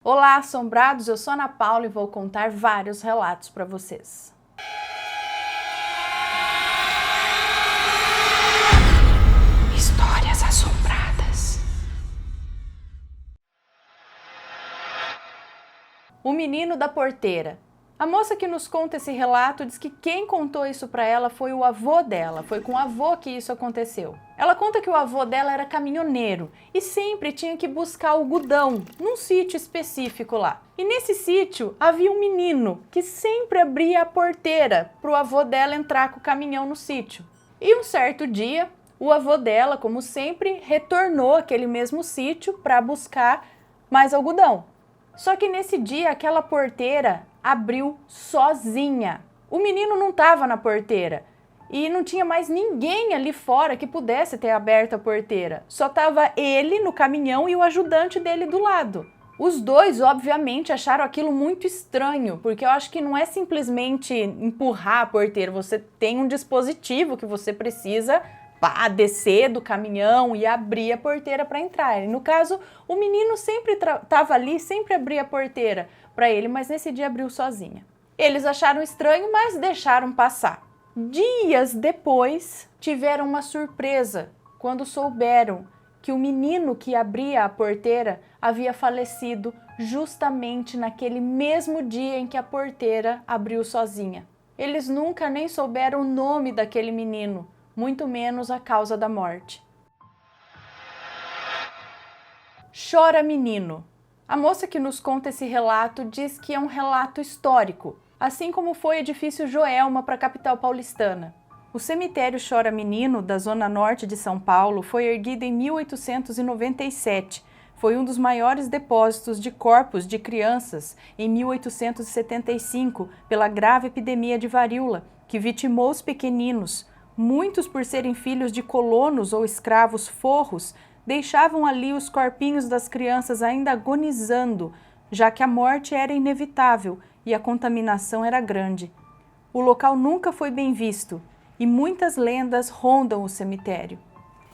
Olá, assombrados! Eu sou Ana Paula e vou contar vários relatos para vocês. Histórias assombradas. O menino da porteira. A moça que nos conta esse relato diz que quem contou isso para ela foi o avô dela, foi com o avô que isso aconteceu. Ela conta que o avô dela era caminhoneiro e sempre tinha que buscar algodão num sítio específico lá. E nesse sítio havia um menino que sempre abria a porteira para o avô dela entrar com o caminhão no sítio. E um certo dia, o avô dela, como sempre, retornou àquele mesmo sítio para buscar mais algodão. Só que nesse dia aquela porteira abriu sozinha. O menino não estava na porteira e não tinha mais ninguém ali fora que pudesse ter aberto a porteira. Só estava ele no caminhão e o ajudante dele do lado. Os dois, obviamente, acharam aquilo muito estranho, porque eu acho que não é simplesmente empurrar a porteira, você tem um dispositivo que você precisa descer do caminhão e abrir a porteira para entrar. E no caso, o menino sempre estava ali, sempre abria a porteira para ele, mas nesse dia abriu sozinha. Eles acharam estranho, mas deixaram passar. Dias depois, tiveram uma surpresa quando souberam que o menino que abria a porteira havia falecido justamente naquele mesmo dia em que a porteira abriu sozinha. Eles nunca nem souberam o nome daquele menino, muito menos a causa da morte. Chora menino. A moça que nos conta esse relato diz que é um relato histórico, assim como foi o edifício Joelma para a capital paulistana. O cemitério Chora Menino, da zona norte de São Paulo, foi erguido em 1897. Foi um dos maiores depósitos de corpos de crianças em 1875, pela grave epidemia de varíola, que vitimou os pequeninos. Muitos, por serem filhos de colonos ou escravos forros, deixavam ali os corpinhos das crianças ainda agonizando, já que a morte era inevitável e a contaminação era grande. O local nunca foi bem visto e muitas lendas rondam o cemitério.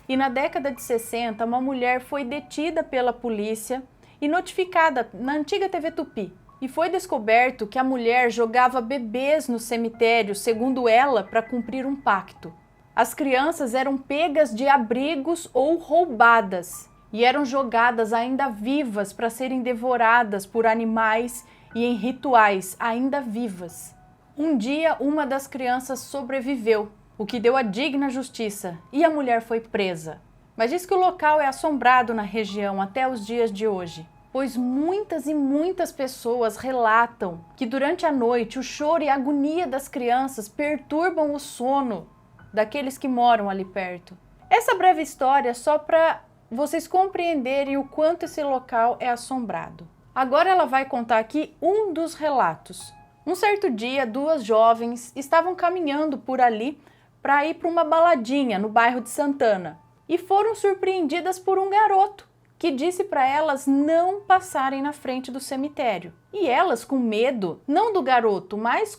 E na década de 60, uma mulher foi detida pela polícia e notificada na antiga TV Tupi. E foi descoberto que a mulher jogava bebês no cemitério, segundo ela, para cumprir um pacto. As crianças eram pegas de abrigos ou roubadas e eram jogadas ainda vivas para serem devoradas por animais e em rituais ainda vivas. Um dia, uma das crianças sobreviveu, o que deu a digna justiça, e a mulher foi presa. Mas diz que o local é assombrado na região até os dias de hoje, pois muitas e muitas pessoas relatam que durante a noite o choro e a agonia das crianças perturbam o sono daqueles que moram ali perto. Essa breve história é só para vocês compreenderem o quanto esse local é assombrado. Agora ela vai contar aqui um dos relatos. Um certo dia, duas jovens estavam caminhando por ali para ir para uma baladinha no bairro de Santana e foram surpreendidas por um garoto que disse para elas não passarem na frente do cemitério. E elas, com medo, não do garoto, mas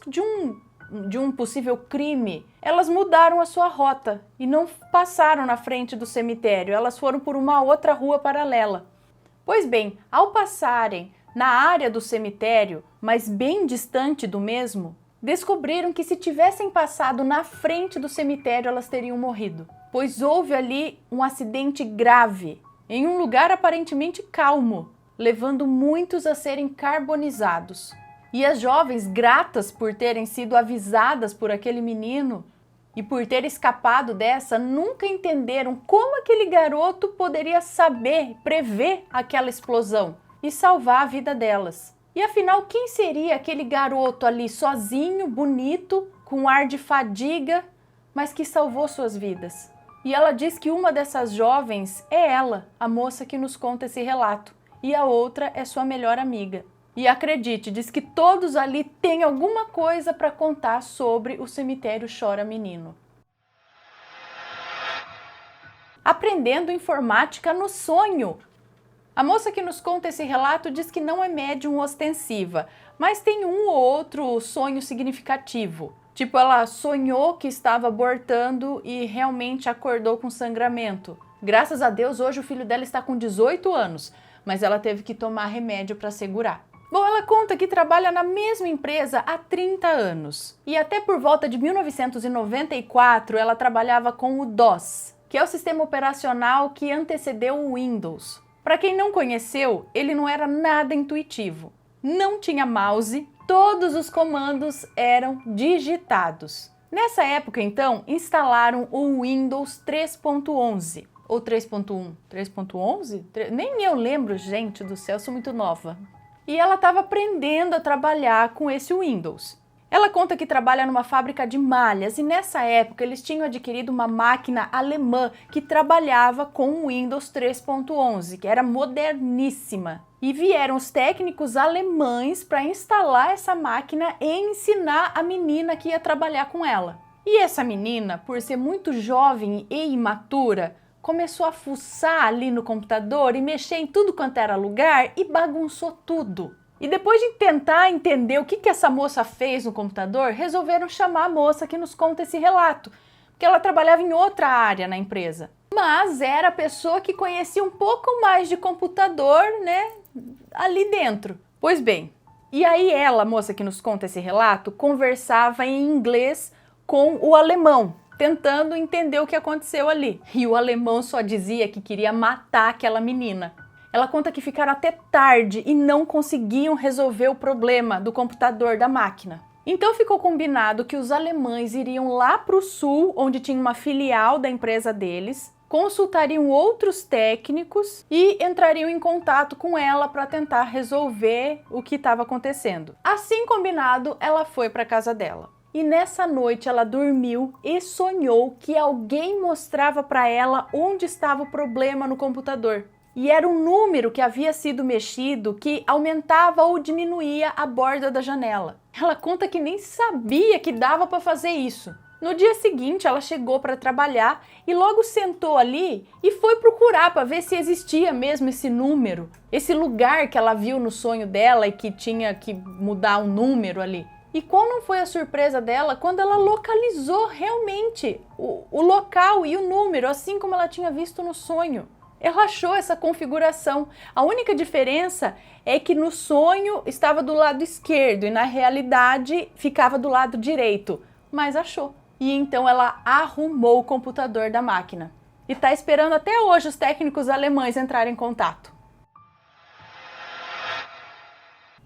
de um possível crime, elas mudaram a sua rota e não passaram na frente do cemitério, elas foram por uma outra rua paralela. Pois bem, ao passarem na área do cemitério, mas bem distante do mesmo, descobriram que se tivessem passado na frente do cemitério, elas teriam morrido, pois houve ali um acidente grave, em um lugar aparentemente calmo, levando muitos a serem carbonizados. E as jovens, gratas por terem sido avisadas por aquele menino e por ter escapado dessa, nunca entenderam como aquele garoto poderia saber, prever aquela explosão e salvar a vida delas. E afinal, quem seria aquele garoto ali sozinho, bonito, com ar de fadiga, mas que salvou suas vidas? E ela diz que uma dessas jovens é ela, a moça que nos conta esse relato, e a outra é sua melhor amiga. E acredite, diz que todos ali têm alguma coisa para contar sobre o cemitério Chora Menino. Aprendendo informática no sonho. A moça que nos conta esse relato diz que não é médium ostensiva, mas tem um ou outro sonho significativo. Tipo, ela sonhou que estava abortando e realmente acordou com sangramento. Graças a Deus, hoje o filho dela está com 18 anos. mas ela teve que tomar remédio para segurar. Bom, ela conta que trabalha na mesma empresa há 30 anos. E até por volta de 1994, ela trabalhava com o DOS, que é o sistema operacional que antecedeu o Windows. Para quem não conheceu, ele não era nada intuitivo. Não tinha mouse, todos os comandos eram digitados. Nessa época, então, instalaram o Windows 3.11. Ou 3.1? 3.11? Nem eu lembro, gente do céu, sou muito nova. E ela estava aprendendo a trabalhar com esse Windows. Ela conta que trabalha numa fábrica de malhas e nessa época eles tinham adquirido uma máquina alemã que trabalhava com o Windows 3.11, que era moderníssima. E vieram os técnicos alemães para instalar essa máquina e ensinar a menina que ia trabalhar com ela. E essa menina, por ser muito jovem e imatura, começou a fuçar ali no computador e mexer em tudo quanto era lugar e bagunçou tudo. E depois de tentar entender o que essa moça fez no computador, resolveram chamar a moça que nos conta esse relato, porque ela trabalhava em outra área na empresa. Mas era a pessoa que conhecia um pouco mais de computador, né, ali dentro. Pois bem, e aí ela, a moça que nos conta esse relato, conversava em inglês com o alemão, tentando entender o que aconteceu ali. E o alemão só dizia que queria matar aquela menina. Ela conta que ficaram até tarde e não conseguiam resolver o problema do computador da máquina. Então ficou combinado que os alemães iriam lá para o sul, onde tinha uma filial da empresa deles, consultariam outros técnicos e entrariam em contato com ela para tentar resolver o que estava acontecendo. Assim combinado, ela foi para a casa dela. E nessa noite ela dormiu e sonhou que alguém mostrava para ela onde estava o problema no computador. E era um número que havia sido mexido que aumentava ou diminuía a borda da janela. Ela conta que nem sabia que dava para fazer isso. No dia seguinte ela chegou para trabalhar e logo sentou ali e foi procurar para ver se existia mesmo esse número, esse lugar que ela viu no sonho dela e que tinha que mudar um número ali. E qual não foi a surpresa dela quando ela localizou realmente o local e o número, assim como ela tinha visto no sonho. Ela achou essa configuração. A única diferença é que no sonho estava do lado esquerdo e na realidade ficava do lado direito, mas achou. E então ela arrumou o computador da máquina. E está esperando até hoje os técnicos alemães entrarem em contato.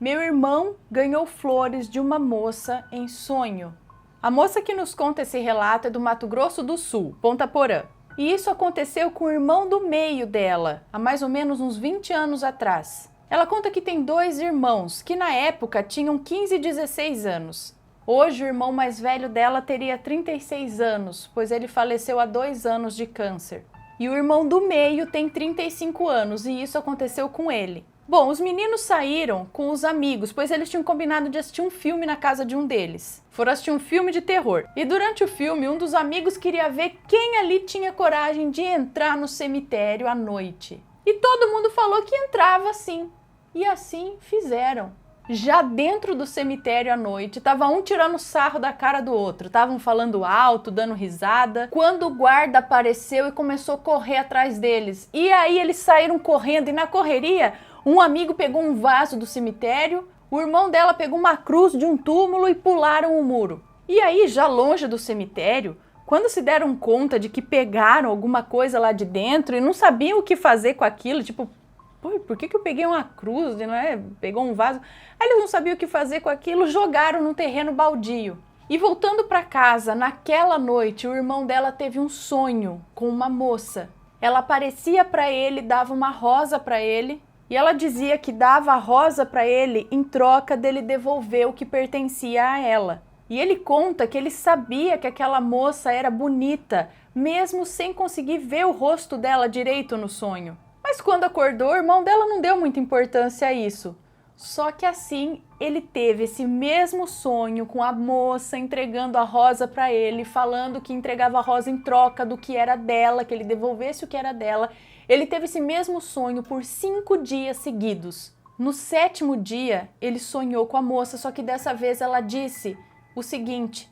Meu irmão ganhou flores de uma moça em sonho. A moça que nos conta esse relato é do Mato Grosso do Sul, Ponta Porã. E isso aconteceu com o irmão do meio dela, há mais ou menos uns 20 anos atrás. Ela conta que tem 2 irmãos, que na época tinham 15 e 16 anos. Hoje o irmão mais velho dela teria 36 anos, pois ele faleceu há 2 anos de câncer. E o irmão do meio tem 35 anos e isso aconteceu com ele. Bom, os meninos saíram com os amigos, pois eles tinham combinado de assistir um filme na casa de um deles. Foram assistir um filme de terror. E durante o filme, um dos amigos queria ver quem ali tinha coragem de entrar no cemitério à noite. E todo mundo falou que entrava sim. E assim fizeram. Já dentro do cemitério à noite, estava um tirando sarro da cara do outro. Estavam falando alto, dando risada. Quando o guarda apareceu e começou a correr atrás deles. E aí eles saíram correndo e na correria... Um amigo pegou um vaso do cemitério, o irmão dela pegou uma cruz de um túmulo e pularam o muro. E aí, já longe do cemitério, quando se deram conta de que pegaram alguma coisa lá de dentro e não sabiam o que fazer com aquilo, tipo, por que eu peguei uma cruz, não é? Pegou um vaso. Aí eles não sabiam o que fazer com aquilo, jogaram num terreno baldio. E voltando para casa, naquela noite, o irmão dela teve um sonho com uma moça. Ela aparecia para ele, dava uma rosa para ele, e ela dizia que dava a rosa para ele em troca dele devolver o que pertencia a ela. E ele conta que ele sabia que aquela moça era bonita, mesmo sem conseguir ver o rosto dela direito no sonho. Mas quando acordou, o irmão dela não deu muita importância a isso. Só que assim, ele teve esse mesmo sonho com a moça entregando a rosa para ele, falando que entregava a rosa em troca do que era dela, que ele devolvesse o que era dela. Ele teve esse mesmo sonho por 5 dias seguidos. No 7º dia, ele sonhou com a moça, só que dessa vez ela disse o seguinte,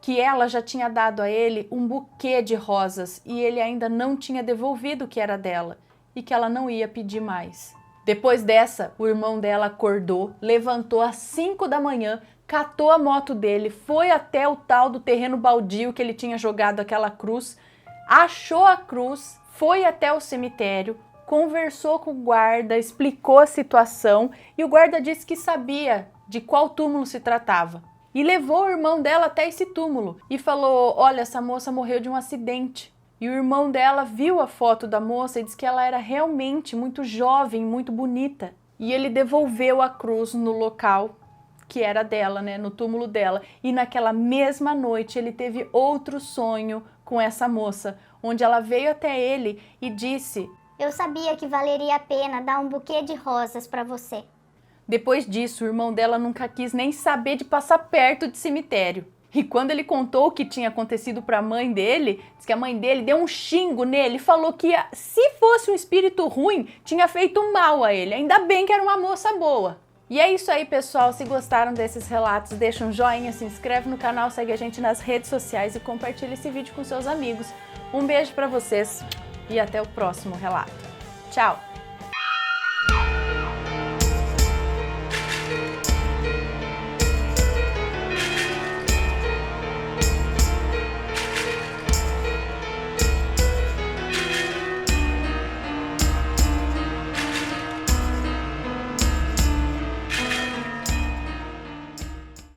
que ela já tinha dado a ele um buquê de rosas e ele ainda não tinha devolvido o que era dela e que ela não ia pedir mais. Depois dessa, o irmão dela acordou, levantou às 5 da manhã, catou a moto dele, foi até o tal do terreno baldio que ele tinha jogado aquela cruz, achou a cruz, foi até o cemitério, conversou com o guarda, explicou a situação e o guarda disse que sabia de qual túmulo se tratava. E levou o irmão dela até esse túmulo e falou: olha, essa moça morreu de um acidente. E o irmão dela viu a foto da moça e disse que ela era realmente muito jovem, muito bonita. E ele devolveu a cruz no local que era dela, né, no túmulo dela. E naquela mesma noite ele teve outro sonho com essa moça, onde ela veio até ele e disse: eu sabia que valeria a pena dar um buquê de rosas para você. Depois disso, o irmão dela nunca quis nem saber de passar perto de cemitério. E quando ele contou o que tinha acontecido para a mãe dele, disse que a mãe dele deu um xingo nele, falou que se fosse um espírito ruim, tinha feito mal a ele. Ainda bem que era uma moça boa. E é isso aí, pessoal. Se gostaram desses relatos, deixa um joinha, se inscreve no canal, segue a gente nas redes sociais e compartilha esse vídeo com seus amigos. Um beijo para vocês e até o próximo relato. Tchau!